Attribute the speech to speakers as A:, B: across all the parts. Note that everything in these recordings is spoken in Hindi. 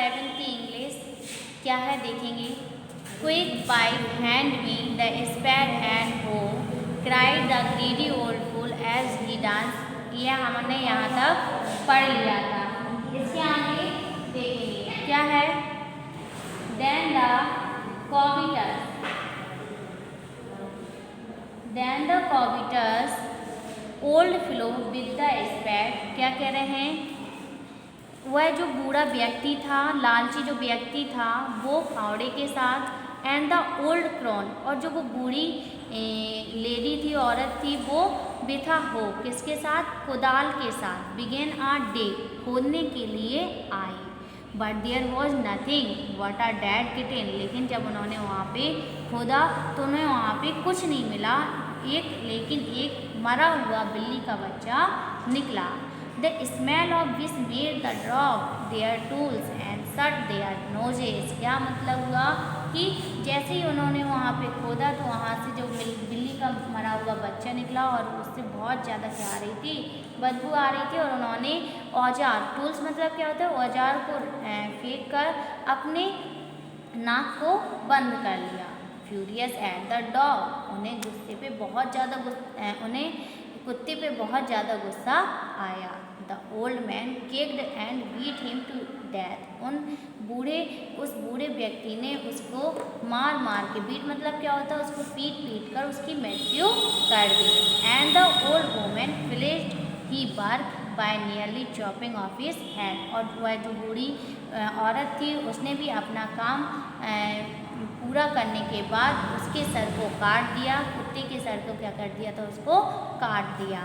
A: 7th की इंग्लिश क्या है देखेंगे। Quick bite hand me the spade and ho cried the greedy old fool as he dance. ये हमने यहाँ तक पढ़ लिया था। इसके आगे देखेंगे क्या है। Then the covetous old fellow with the spade. क्या कह रहे हैं, वह जो बूढ़ा व्यक्ति था, लालची जो व्यक्ति था, वो फावड़े के साथ एंड द ओल्ड क्रोन, और जो वो बूढ़ी लेडी थी, औरत थी, वो बिथा हो किसके साथ, कुदाल के साथ, बिगेन आ डे खोदने के लिए आई। But there was nothing but a dead kitten. लेकिन जब उन्होंने वहाँ पे खोदा तो उन्हें वहाँ पे कुछ नहीं मिला, लेकिन एक मरा हुआ बिल्ली का बच्चा निकला। The smell of which made the drop there tools and shut there noses. क्या मतलब हुआ कि जैसे ही उन्होंने वहाँ पे खोदा तो वहाँ से जो बिल्ली का मरा हुआ बच्चा निकला और उससे बहुत ज़्यादा क्या आ रही थी, बदबू आ रही थी। और उन्होंने औजार, टूल्स मतलब क्या होता है, औजार को फेंक कर अपने नाक को बंद कर लिया। फ्यूरियस एट द डॉग, उन्हें कुत्ते पे बहुत ज़्यादा गुस्सा आया। The old man kicked and beat him to death. उस बूढ़े व्यक्ति ने उसको मार मार के, बीट मतलब क्या होता है, उसको पीट पीट कर उसकी मृत्यु कर दी। And the old woman finished he work by nearly chopping off his head. और वह जो बूढ़ी औरत थी उसने भी अपना काम पूरा करने के बाद उसके सर को काट दिया। कुत्ते के सर को क्या कर दिया था, उसको काट दिया।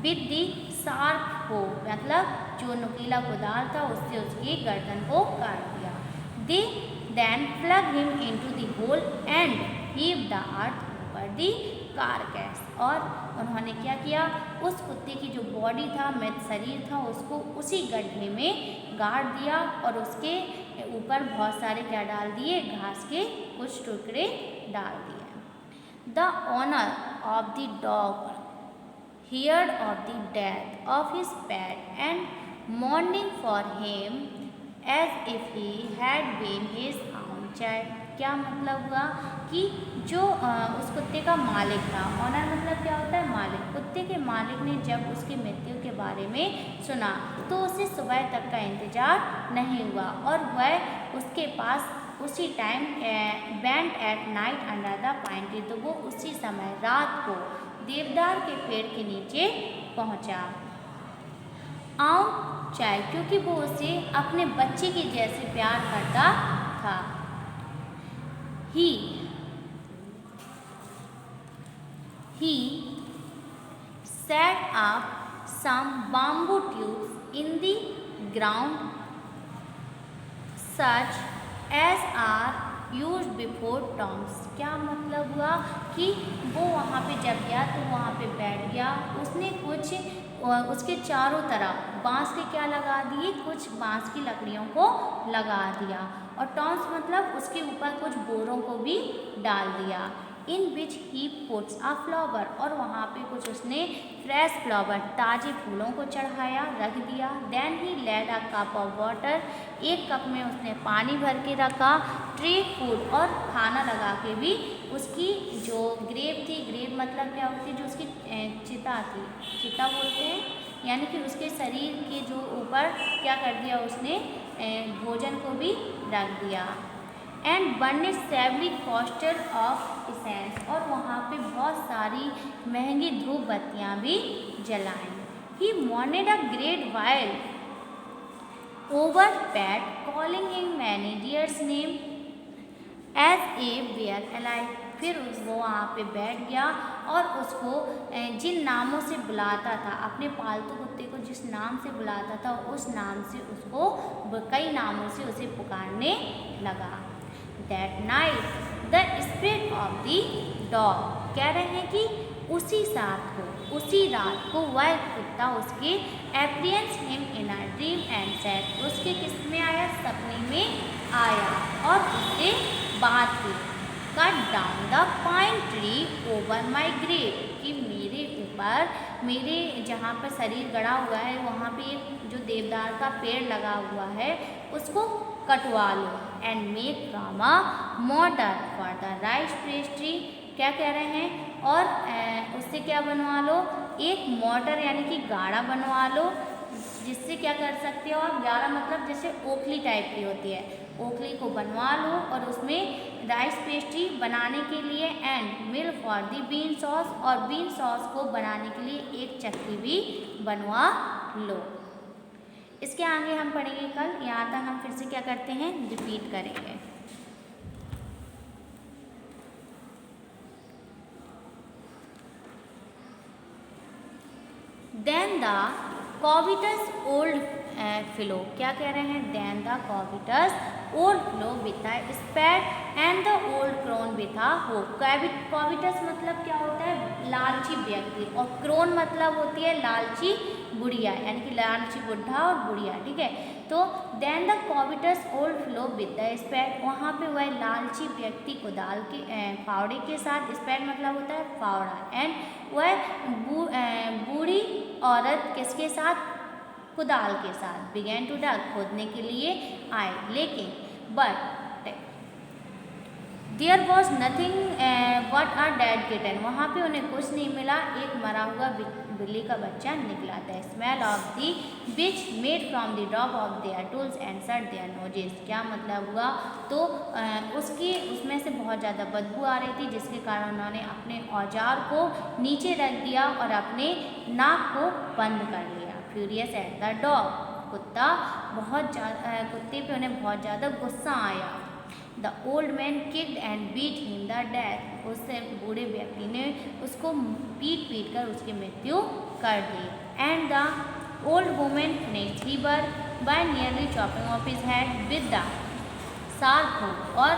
A: विद दी शार्प हो मतलब जो नुकीला कुदाल था उससे उसकी गर्दन को काट दिया। They then plug him into the hole and heave the earth over the carcass. और उन्होंने क्या किया, उस कुत्ते की जो बॉडी था, मृत शरीर था, उसको उसी गड्ढे में गाड़ दिया और उसके ऊपर बहुत सारे क्या डाल दिए, घास के कुछ टुकड़े डाल दिए। The owner of the dog heard of the death of his pet and mourning for him as if he had been his own child। क्या मतलब हुआ कि जो उस कुत्ते का मालिक था, ऑनर मतलब क्या होता है, मालिक। कुत्ते के मालिक ने जब उसकी मृत्यु के बारे में सुना तो उसे सुबह तक का इंतजार नहीं हुआ और वह उसके पास उसी time went at night under the pine tree. तो वो उसी समय रात को देवदार के पेड़ के नीचे पहुंचा। आऊं चाहे, क्योंकि वो उसे अपने बच्चे के जैसे प्यार करता था। He set up some bamboo tubes in the ground such as are used before tombs। क्या मतलब हुआ कि वो वहाँ पे जब गया तो वहाँ पे बैठ गया, उसने कुछ उसके चारों तरफ बांस के क्या लगा दिए, कुछ बांस की लकड़ियों को लगा दिया। और टॉम्स मतलब उसके ऊपर कुछ बोरों को भी डाल दिया। इन विच ही पुट्स अ फ्लावर, और वहाँ पे कुछ उसने फ्रेश फ्लावर, ताज़े फूलों को चढ़ाया, रख दिया। Then he laid a cup of water, एक कप में उसने पानी भर के रखा। ट्री फूड, और खाना लगा के भी उसकी जो ग्रेव थी, ग्रेव मतलब क्या होती है, जो उसकी चिता थी, चिता बोलते हैं, यानी कि उसके शरीर के जो ऊपर क्या कर दिया उसने, भोजन को भी रख दिया। And burnish savory coaster of essence, और वहाँ पे बहुत सारी महंगी धूप बत्तियाँ भी जलाएं। He mourned a great while over Pat calling him many dears name as a were alive. फिर वो वहाँ पे बैठ गया और उसको जिन नामों से बुलाता था, अपने पालतू कुत्ते को जिस नाम से बुलाता था उस नाम से उसको कई नामों से उसे पुकारने लगा। That night the spirit of the dog, कह रहे हैं कि उसी रात को वह कुत्ता उसके appearance him in a dream and said, उसके किस में आया, सपने में आया और उससे बात की। Cut down the pine tree over my grave, कि मेरे ऊपर, मेरे जहाँ पर शरीर गड़ा हुआ है वहाँ पे एक जो देवदार का पेड़ लगा हुआ है उसको कटवा लो। And make from a mortar for the rice pastry, क्या कह रहे हैं, और उससे क्या बनवा लो, एक मोटर यानी कि गाड़ा बनवा लो, जिससे क्या कर सकते हो आप, गाड़ा मतलब जैसे ओखली टाइप की होती है, ओखली को बनवा लो और उसमें राइस पेस्ट्री बनाने के लिए, and mill for the bean sauce, और बीन सॉस को बनाने के लिए एक चक्की भी बनवा लो। इसके आगे हम पढ़ेंगे कल, यहाँ तक हम फिर से क्या करते हैं, रिपीट करेंगे। Then the covetous old fellow, क्या कह रहे हैं, then the covetous old fellow with the spade and the old crone with a hook. कॉविटस मतलब क्या होता है, लालची व्यक्ति, और क्रोन मतलब होती है लालची बुढ़िया, यानी कि लालची बुढ़ा और बुढ़िया, ठीक है। तो then the covetous old fellow with the spade, वहाँ पे वह लालची व्यक्ति कुदाल के फावड़े के साथ, स्पैड मतलब होता है फावड़ा, एंड वह बूढ़ी औरत किसके साथ, कुदाल के साथ, बिगैन टू डग, खोदने के लिए आए, लेकिन but there was nothing but a dead kitten, वहाँ पे उन्हें कुछ नहीं मिला, एक मरा हुआ बिल्ली का बच्चा निकला था। Smell of the which made from the drop of their tools and सट देयर नोजेस, क्या मतलब हुआ, तो उसमें से बहुत ज़्यादा बदबू आ रही थी, जिसके कारण उन्होंने अपने औजार को नीचे रख दिया और अपने नाक को बंद कर लिया। फ्यूरियस एट द डॉग, कुत्ता कुत्ते पे उन्हें बहुत ज़्यादा गुस्सा आया। The old man kicked and beat him the death, उससे बूढ़े व्यक्ति ने उसको पीट कर उसकी मृत्यु कर दी। And the old woman finished he work by nearly chopping off his head with the sharp hook, और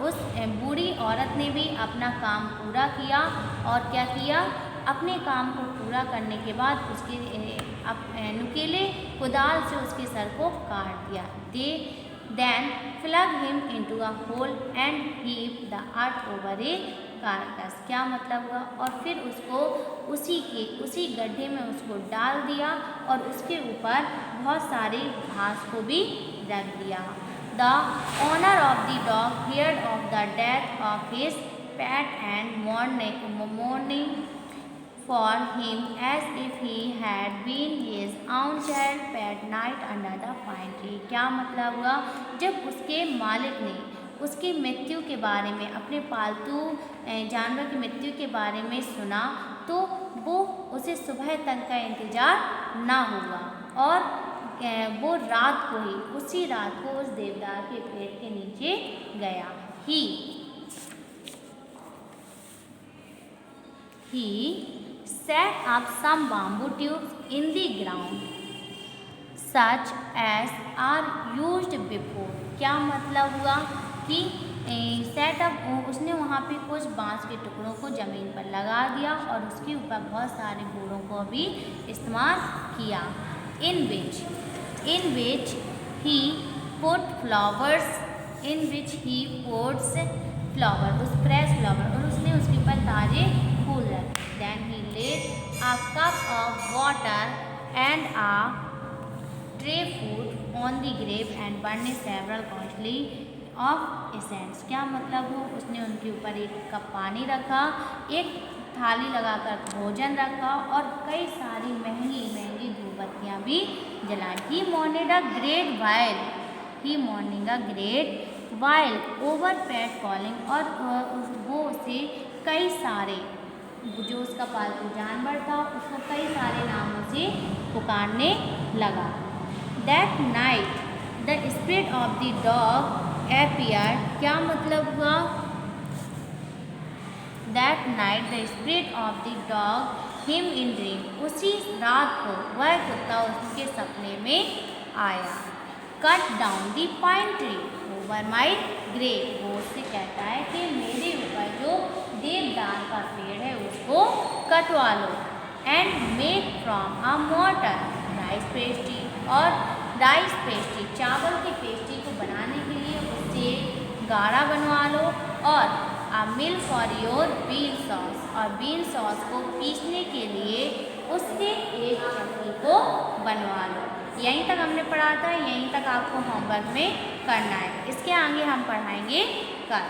A: उस बूढ़ी औरत ने भी अपना काम पूरा किया, और क्या किया, अपने काम को पूरा करने के बाद उसके नुकीले कुदाल से उसके सर को काट दिया। They then flung him into a hole and heap the earth over a carcass, क्या मतलब हुआ, और फिर उसको उसी गड्ढे में उसको डाल दिया और उसके ऊपर बहुत सारे घास को भी रख दिया। The owner of the dog heard of the death of his pet and mourning for him as if he had been his own child at night under the pine tree, क्या मतलब हुआ, जब उसके मालिक ने उसकी मृत्यु के बारे में, अपने पालतू जानवर की मृत्यु के बारे में सुना, तो वो उसे सुबह तक का इंतज़ार ना हुआ, और वो रात को ही, उसी रात को उस देवदार के पेड़ के नीचे गया। He set up some bamboo tubes in the ground such as are used before, क्या मतलब हुआ कि सेटअप, उसने वहाँ पे कुछ बांस के टुकड़ों को ज़मीन पर लगा दिया और उसके ऊपर बहुत सारे बोरों को भी इस्तेमाल किया। in which he put flowers, उस फ्रेश फ्लावर, और उसने उसके ऊपर ताजे फूल रखे। Then he laid a cup of water and a tray food on the grave and burned several costly of incense, क्या मतलब हो, उसने उनके ऊपर एक कप पानी रखा, एक थाली लगाकर भोजन रखा और कई सारी महंगी महंगी धूपबत्तियाँ भी जलाई। He mourned a great while over pet calling, और वो उसे कई सारे, जो उसका पालतू जानवर था उसको कई सारे नामों से पुकारने लगा। That night the spirit of the dog appeared, क्या मतलब हुआ, That night the spirit of the dog him in dream, उसी रात को वह कुत्ता उसके सपने में आया। Cut down the pine tree over my grave, वो उससे कहता है कि मेरे ऊपर जो देवदार का पेड़ है उसको कटवा लो। And make from a mortar rice pastry, और राइस पेस्ट्री, चावल की पेस्ट्री को बनाने के लिए उससे गाढ़ा बनवा लो, और अ mill for your bean sauce, और बीन सॉस को पीसने के लिए उससे एक चक्की को बनवा लो। यहीं तक हमने पढ़ा था, यहीं तक आपको होमवर्क में करना है। इसके आगे हम पढ़ाएंगे कल।